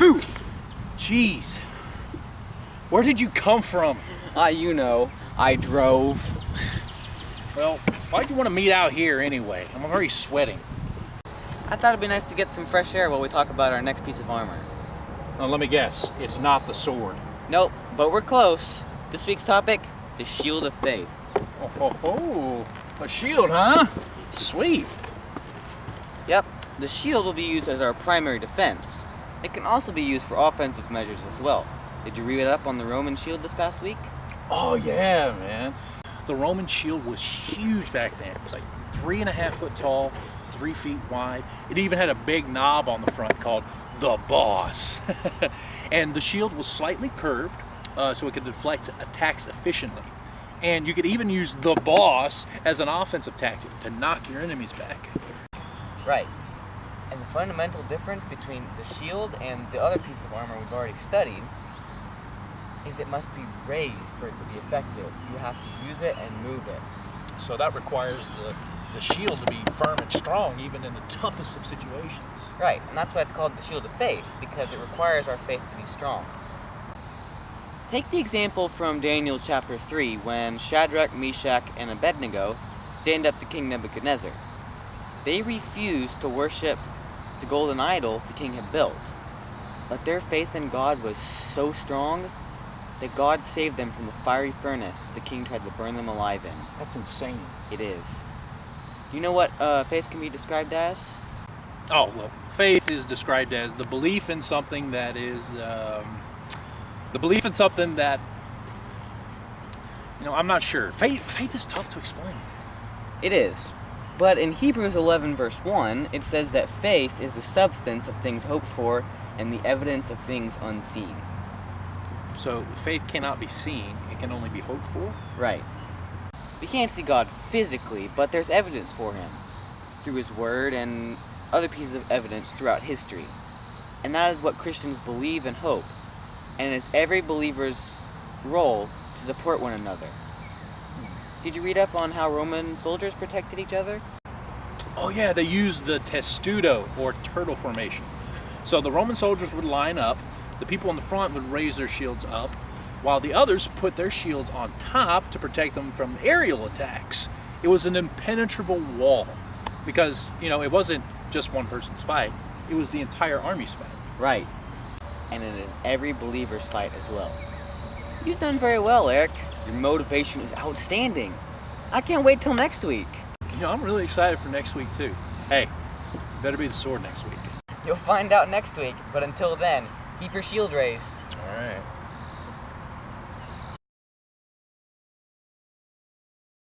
Phew! Jeez. Where did you come from? You know, I drove. Well, why'd you want to meet out here anyway? I'm already sweating. I thought it'd be nice to get some fresh air while we talk about our next piece of armor. Now let me guess, it's not the sword. Nope, but we're close. This week's topic, the Shield of Faith. Oh, a shield, huh? Sweet. Yep, the shield will be used as our primary defense. It can also be used for offensive measures as well. Did you read up on the Roman shield this past week? Oh yeah, man. The Roman shield was huge back then. It was like 3.5 foot tall, 3 feet wide. It even had a big knob on the front called the Boss. And the shield was slightly curved, so it could deflect attacks efficiently. And you could even use the Boss as an offensive tactic to knock your enemies back. Right. And the fundamental difference between the shield and the other piece of armor we've already studied is it must be raised for it to be effective. You have to use it and move it. So that requires the shield to be firm and strong, even in the toughest of situations. Right, and that's why it's called the Shield of Faith, because it requires our faith to be strong. Take the example from Daniel chapter 3, when Shadrach, Meshach, and Abednego stand up to King Nebuchadnezzar. They refused to worship the golden idol the king had built, but their faith in God was so strong that God saved them from the fiery furnace the king tried to burn them alive in. That's insane. It is. Do you know what faith can be described as? Oh, well, faith is described as the belief in something that is, I'm not sure. Faith is tough to explain. It is. But in Hebrews 11 verse 1, it says that faith is the substance of things hoped for and the evidence of things unseen. So faith cannot be seen, it can only be hoped for? Right. We can't see God physically, but there's evidence for him through his word and other pieces of evidence throughout history. And that is what Christians believe and hope. And it is every believer's role to support one another. Did you read up on how Roman soldiers protected each other? Oh yeah, they used the testudo, or turtle formation. So the Roman soldiers would line up, the people in the front would raise their shields up, while the others put their shields on top to protect them from aerial attacks. It was an impenetrable wall, because, it wasn't just one person's fight, it was the entire army's fight. Right. And it is every believer's fight as well. You've done very well, Eric. Your motivation is outstanding. I can't wait till next week. I'm really excited for next week too. Hey, better be the sword next week. You'll find out next week, but until then, keep your shield raised. All right.